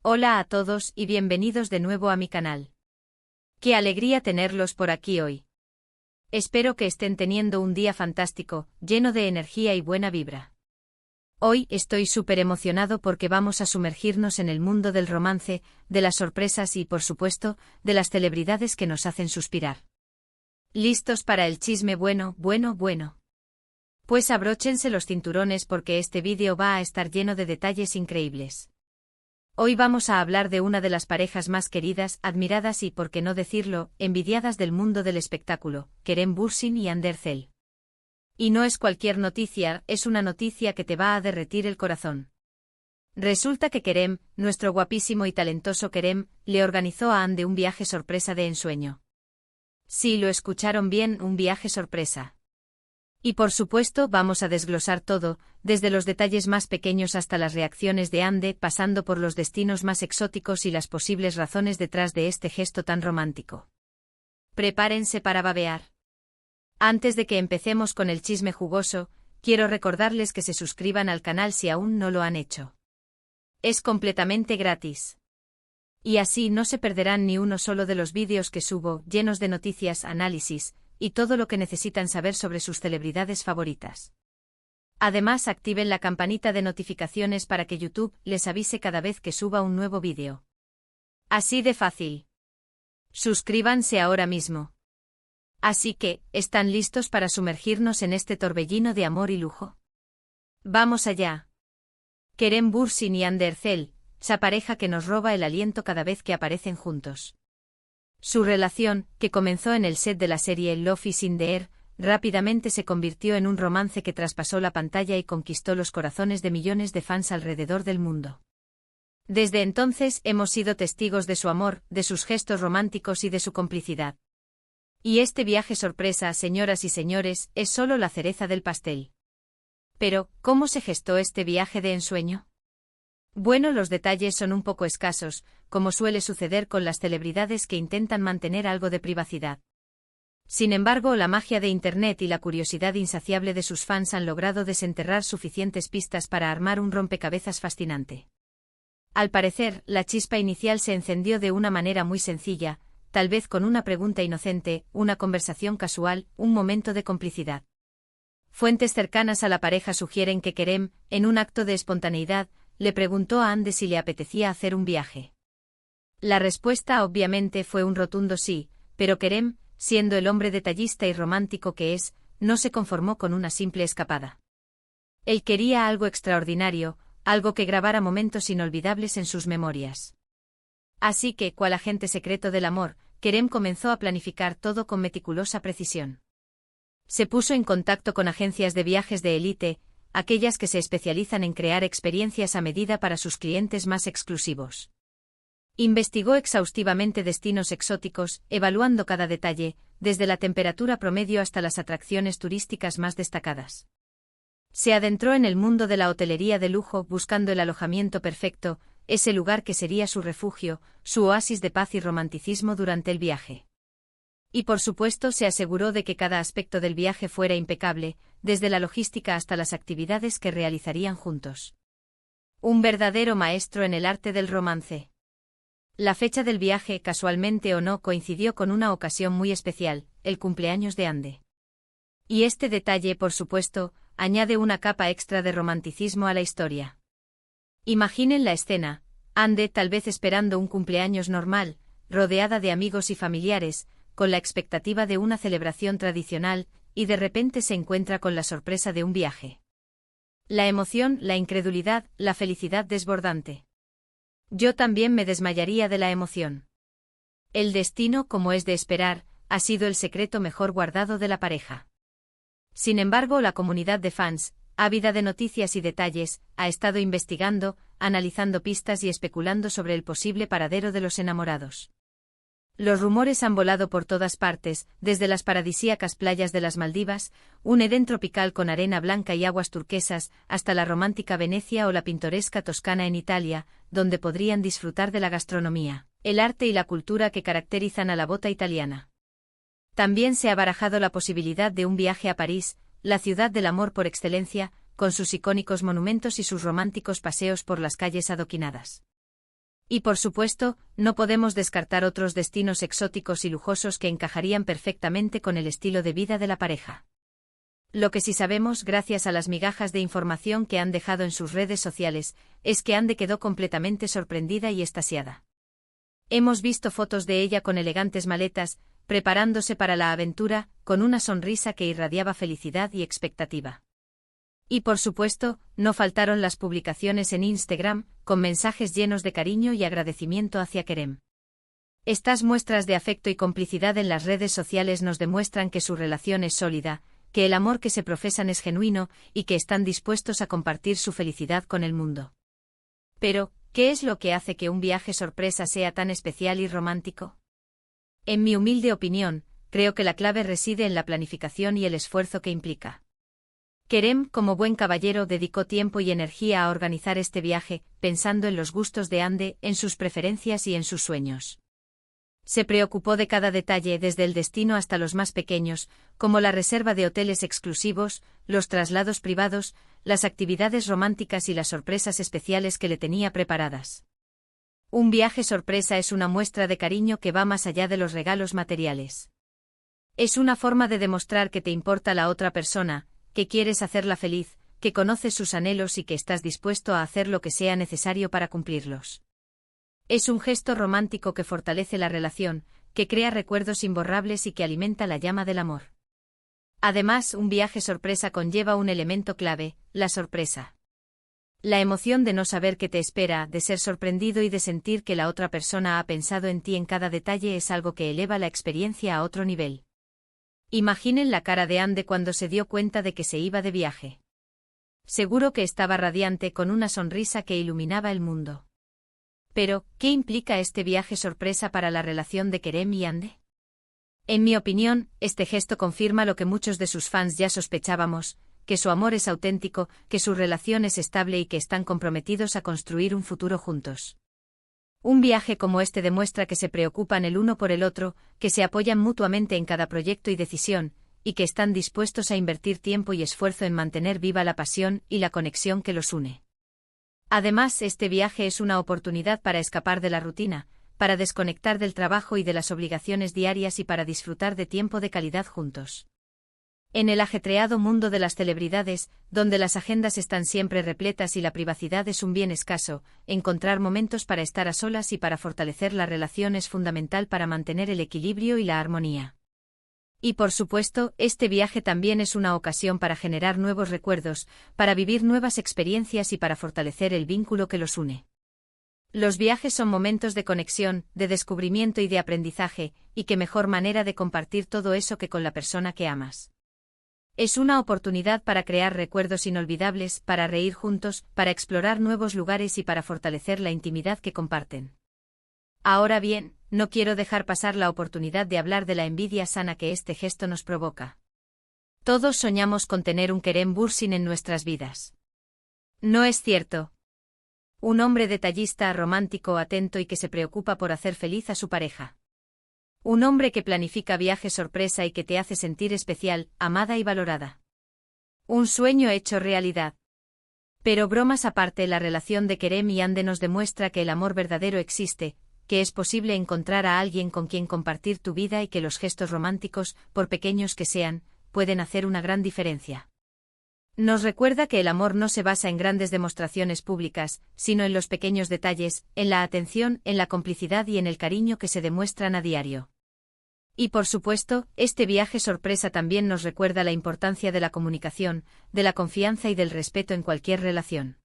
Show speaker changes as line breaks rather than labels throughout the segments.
Hola a todos y bienvenidos de nuevo a mi canal. Qué alegría tenerlos por aquí hoy. Espero que estén teniendo un día fantástico, lleno de energía y buena vibra. Hoy estoy súper emocionado porque vamos a sumergirnos en el mundo del romance, de las sorpresas y, por supuesto, de las celebridades que nos hacen suspirar. ¿Listos para el chisme bueno? Pues abróchense los cinturones porque este vídeo va a estar lleno de detalles increíbles. Hoy vamos a hablar de una de las parejas más queridas, admiradas y, por qué no decirlo, envidiadas del mundo del espectáculo, Kerem Bürsin y Hande Erçel. Y no es cualquier noticia, es una noticia que te va a derretir el corazón. Resulta que Kerem, nuestro guapísimo y talentoso Kerem, le organizó a Hande un viaje sorpresa de ensueño. Sí, lo escucharon bien, un viaje sorpresa. Y por supuesto vamos a desglosar todo, desde los detalles más pequeños hasta las reacciones de Hande, pasando por los destinos más exóticos y las posibles razones detrás de este gesto tan romántico. Prepárense para babear. Antes de que empecemos con el chisme jugoso, quiero recordarles que se suscriban al canal si aún no lo han hecho. Es completamente gratis. Y así no se perderán ni uno solo de los vídeos que subo, llenos de noticias, análisis, y todo lo que necesitan saber sobre sus celebridades favoritas. Además, activen la campanita de notificaciones para que YouTube les avise cada vez que suba un nuevo vídeo. Así de fácil. Suscríbanse ahora mismo. Así que, ¿están listos para sumergirnos en este torbellino de amor y lujo? ¡Vamos allá! Kerem Bürsin y Hande Erçel, esa pareja que nos roba el aliento cada vez que aparecen juntos. Su relación, que comenzó en el set de la serie Love is in the Air, rápidamente se convirtió en un romance que traspasó la pantalla y conquistó los corazones de millones de fans alrededor del mundo. Desde entonces hemos sido testigos de su amor, de sus gestos románticos y de su complicidad. Y este viaje sorpresa, señoras y señores, es solo la cereza del pastel. Pero, ¿cómo se gestó este viaje de ensueño? Bueno, los detalles son un poco escasos, como suele suceder con las celebridades que intentan mantener algo de privacidad. Sin embargo, la magia de Internet y la curiosidad insaciable de sus fans han logrado desenterrar suficientes pistas para armar un rompecabezas fascinante. Al parecer, la chispa inicial se encendió de una manera muy sencilla, tal vez con una pregunta inocente, una conversación casual, un momento de complicidad. Fuentes cercanas a la pareja sugieren que Kerem, en un acto de espontaneidad, le preguntó a Hande si le apetecía hacer un viaje. La respuesta obviamente fue un rotundo sí, pero Kerem, siendo el hombre detallista y romántico que es, no se conformó con una simple escapada. Él quería algo extraordinario, algo que grabara momentos inolvidables en sus memorias. Así que, cual agente secreto del amor, Kerem comenzó a planificar todo con meticulosa precisión. Se puso en contacto con agencias de viajes de élite, aquellas que se especializan en crear experiencias a medida para sus clientes más exclusivos. Investigó exhaustivamente destinos exóticos, evaluando cada detalle, desde la temperatura promedio hasta las atracciones turísticas más destacadas. Se adentró en el mundo de la hotelería de lujo buscando el alojamiento perfecto, ese lugar que sería su refugio, su oasis de paz y romanticismo durante el viaje. Y por supuesto se aseguró de que cada aspecto del viaje fuera impecable, desde la logística hasta las actividades que realizarían juntos. Un verdadero maestro en el arte del romance. La fecha del viaje, casualmente o no, coincidió con una ocasión muy especial, el cumpleaños de Hande. Y este detalle, por supuesto, añade una capa extra de romanticismo a la historia. Imaginen la escena, Hande tal vez esperando un cumpleaños normal, rodeada de amigos y familiares, con la expectativa de una celebración tradicional, y de repente se encuentra con la sorpresa de un viaje. La emoción, la incredulidad, la felicidad desbordante. Yo también me desmayaría de la emoción. El destino, como es de esperar, ha sido el secreto mejor guardado de la pareja. Sin embargo, la comunidad de fans, ávida de noticias y detalles, ha estado investigando, analizando pistas y especulando sobre el posible paradero de los enamorados. Los rumores han volado por todas partes, desde las paradisíacas playas de las Maldivas, un Edén tropical con arena blanca y aguas turquesas, hasta la romántica Venecia o la pintoresca Toscana en Italia, donde podrían disfrutar de la gastronomía, el arte y la cultura que caracterizan a la bota italiana. También se ha barajado la posibilidad de un viaje a París, la ciudad del amor por excelencia, con sus icónicos monumentos y sus románticos paseos por las calles adoquinadas. Y por supuesto, no podemos descartar otros destinos exóticos y lujosos que encajarían perfectamente con el estilo de vida de la pareja. Lo que sí sabemos, gracias a las migajas de información que han dejado en sus redes sociales, es que Ande quedó completamente sorprendida y extasiada. Hemos visto fotos de ella con elegantes maletas, preparándose para la aventura, con una sonrisa que irradiaba felicidad y expectativa. Y por supuesto, no faltaron las publicaciones en Instagram, con mensajes llenos de cariño y agradecimiento hacia Kerem. Estas muestras de afecto y complicidad en las redes sociales nos demuestran que su relación es sólida, que el amor que se profesan es genuino y que están dispuestos a compartir su felicidad con el mundo. Pero, ¿qué es lo que hace que un viaje sorpresa sea tan especial y romántico? En mi humilde opinión, creo que la clave reside en la planificación y el esfuerzo que implica. Kerem, como buen caballero, dedicó tiempo y energía a organizar este viaje, pensando en los gustos de Ande, en sus preferencias y en sus sueños. Se preocupó de cada detalle, desde el destino hasta los más pequeños, como la reserva de hoteles exclusivos, los traslados privados, las actividades románticas y las sorpresas especiales que le tenía preparadas. Un viaje sorpresa es una muestra de cariño que va más allá de los regalos materiales. Es una forma de demostrar que te importa la otra persona, que quieres hacerla feliz, que conoces sus anhelos y que estás dispuesto a hacer lo que sea necesario para cumplirlos. Es un gesto romántico que fortalece la relación, que crea recuerdos imborrables y que alimenta la llama del amor. Además, un viaje sorpresa conlleva un elemento clave, la sorpresa. La emoción de no saber qué te espera, de ser sorprendido y de sentir que la otra persona ha pensado en ti en cada detalle es algo que eleva la experiencia a otro nivel. Imaginen la cara de Ande cuando se dio cuenta de que se iba de viaje. Seguro que estaba radiante, con una sonrisa que iluminaba el mundo. Pero, ¿qué implica este viaje sorpresa para la relación de Kerem y Ande? En mi opinión, este gesto confirma lo que muchos de sus fans ya sospechábamos, que su amor es auténtico, que su relación es estable y que están comprometidos a construir un futuro juntos. Un viaje como este demuestra que se preocupan el uno por el otro, que se apoyan mutuamente en cada proyecto y decisión, y que están dispuestos a invertir tiempo y esfuerzo en mantener viva la pasión y la conexión que los une. Además, este viaje es una oportunidad para escapar de la rutina, para desconectar del trabajo y de las obligaciones diarias y para disfrutar de tiempo de calidad juntos. En el ajetreado mundo de las celebridades, donde las agendas están siempre repletas y la privacidad es un bien escaso, encontrar momentos para estar a solas y para fortalecer la relación es fundamental para mantener el equilibrio y la armonía. Y por supuesto, este viaje también es una ocasión para generar nuevos recuerdos, para vivir nuevas experiencias y para fortalecer el vínculo que los une. Los viajes son momentos de conexión, de descubrimiento y de aprendizaje, y qué mejor manera de compartir todo eso que con la persona que amas. Es una oportunidad para crear recuerdos inolvidables, para reír juntos, para explorar nuevos lugares y para fortalecer la intimidad que comparten. Ahora bien, no quiero dejar pasar la oportunidad de hablar de la envidia sana que este gesto nos provoca. Todos soñamos con tener un Kerem Bürsin en nuestras vidas. ¿No es cierto? Un hombre detallista, romántico, atento y que se preocupa por hacer feliz a su pareja. Un hombre que planifica viajes sorpresa y que te hace sentir especial, amada y valorada. Un sueño hecho realidad. Pero bromas aparte, la relación de Kerem y Ande nos demuestra que el amor verdadero existe, que es posible encontrar a alguien con quien compartir tu vida y que los gestos románticos, por pequeños que sean, pueden hacer una gran diferencia. Nos recuerda que el amor no se basa en grandes demostraciones públicas, sino en los pequeños detalles, en la atención, en la complicidad y en el cariño que se demuestran a diario. Y por supuesto, este viaje sorpresa también nos recuerda la importancia de la comunicación, de la confianza y del respeto en cualquier relación.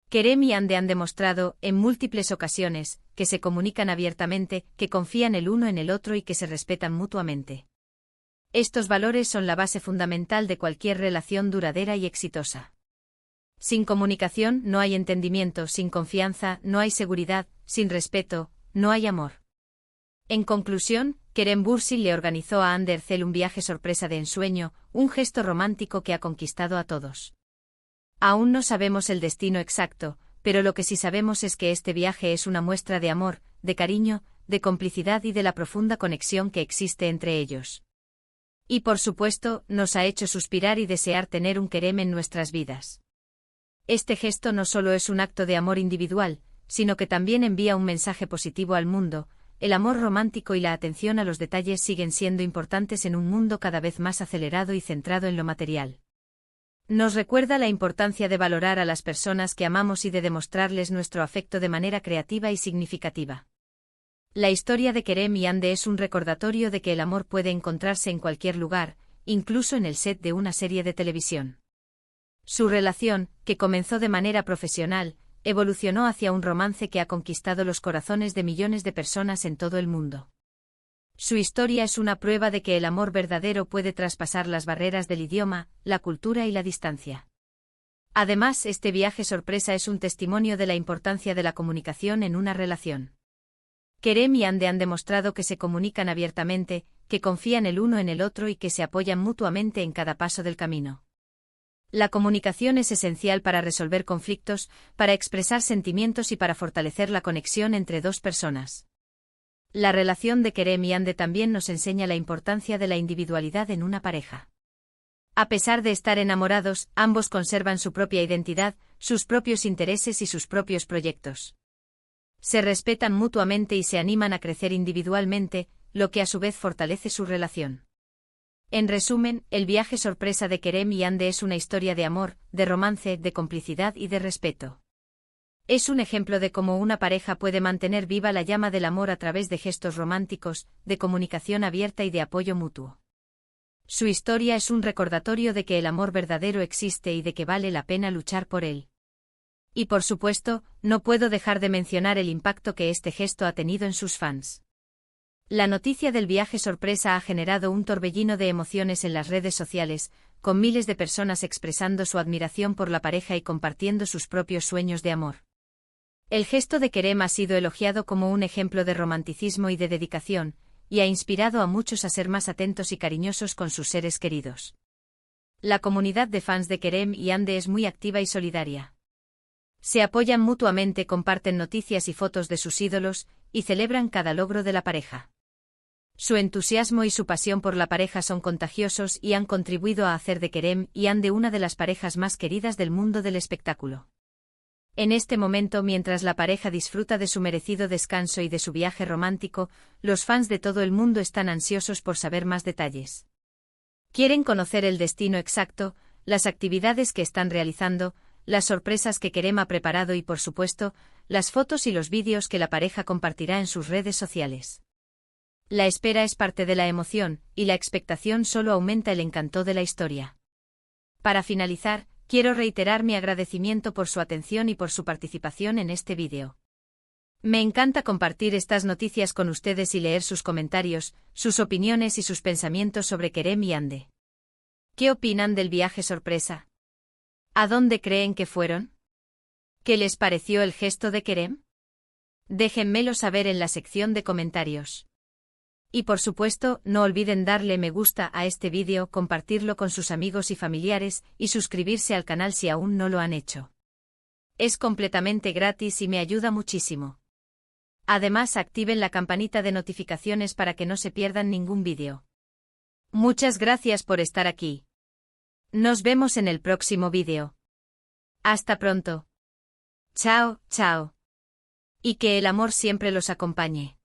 Kerem y Ande han demostrado, en múltiples ocasiones, que se comunican abiertamente, que confían el uno en el otro y que se respetan mutuamente. Estos valores son la base fundamental de cualquier relación duradera y exitosa. Sin comunicación no hay entendimiento, sin confianza no hay seguridad, sin respeto no hay amor. En conclusión, Kerem Bürsin le organizó a Ande Erçel un viaje sorpresa de ensueño, un gesto romántico que ha conquistado a todos. Aún no sabemos el destino exacto, pero lo que sí sabemos es que este viaje es una muestra de amor, de cariño, de complicidad y de la profunda conexión que existe entre ellos. Y por supuesto, nos ha hecho suspirar y desear tener un Kerem en nuestras vidas. Este gesto no solo es un acto de amor individual, sino que también envía un mensaje positivo al mundo. El amor romántico y la atención a los detalles siguen siendo importantes en un mundo cada vez más acelerado y centrado en lo material. Nos recuerda la importancia de valorar a las personas que amamos y de demostrarles nuestro afecto de manera creativa y significativa. La historia de Kerem y Ande es un recordatorio de que el amor puede encontrarse en cualquier lugar, incluso en el set de una serie de televisión. Su relación, que comenzó de manera profesional, evolucionó hacia un romance que ha conquistado los corazones de millones de personas en todo el mundo. Su historia es una prueba de que el amor verdadero puede traspasar las barreras del idioma, la cultura y la distancia. Además, este viaje sorpresa es un testimonio de la importancia de la comunicación en una relación. Kerem y Ande han demostrado que se comunican abiertamente, que confían el uno en el otro y que se apoyan mutuamente en cada paso del camino. La comunicación es esencial para resolver conflictos, para expresar sentimientos y para fortalecer la conexión entre dos personas. La relación de Kerem y Ande también nos enseña la importancia de la individualidad en una pareja. A pesar de estar enamorados, ambos conservan su propia identidad, sus propios intereses y sus propios proyectos. Se respetan mutuamente y se animan a crecer individualmente, lo que a su vez fortalece su relación. En resumen, el viaje sorpresa de Kerem y Ande es una historia de amor, de romance, de complicidad y de respeto. Es un ejemplo de cómo una pareja puede mantener viva la llama del amor a través de gestos románticos, de comunicación abierta y de apoyo mutuo. Su historia es un recordatorio de que el amor verdadero existe y de que vale la pena luchar por él. Y por supuesto, no puedo dejar de mencionar el impacto que este gesto ha tenido en sus fans. La noticia del viaje sorpresa ha generado un torbellino de emociones en las redes sociales, con miles de personas expresando su admiración por la pareja y compartiendo sus propios sueños de amor. El gesto de Kerem ha sido elogiado como un ejemplo de romanticismo y de dedicación, y ha inspirado a muchos a ser más atentos y cariñosos con sus seres queridos. La comunidad de fans de Kerem y Ande es muy activa y solidaria. Se apoyan mutuamente, comparten noticias y fotos de sus ídolos, y celebran cada logro de la pareja. Su entusiasmo y su pasión por la pareja son contagiosos y han contribuido a hacer de Kerem y Ande una de las parejas más queridas del mundo del espectáculo. En este momento, mientras la pareja disfruta de su merecido descanso y de su viaje romántico, los fans de todo el mundo están ansiosos por saber más detalles. Quieren conocer el destino exacto, las actividades que están realizando, las sorpresas que Kerem ha preparado y, por supuesto, las fotos y los vídeos que la pareja compartirá en sus redes sociales. La espera es parte de la emoción, y la expectación solo aumenta el encanto de la historia. Para finalizar, quiero reiterar mi agradecimiento por su atención y por su participación en este vídeo. Me encanta compartir estas noticias con ustedes y leer sus comentarios, sus opiniones y sus pensamientos sobre Kerem y Ande. ¿Qué opinan del viaje sorpresa? ¿A dónde creen que fueron? ¿Qué les pareció el gesto de Kerem? Déjenmelo saber en la sección de comentarios. Y por supuesto, no olviden darle me gusta a este vídeo, compartirlo con sus amigos y familiares, y suscribirse al canal si aún no lo han hecho. Es completamente gratis y me ayuda muchísimo. Además, activen la campanita de notificaciones para que no se pierdan ningún vídeo. Muchas gracias por estar aquí. Nos vemos en el próximo vídeo. Hasta pronto. Chao, chao. Y que el amor siempre los acompañe.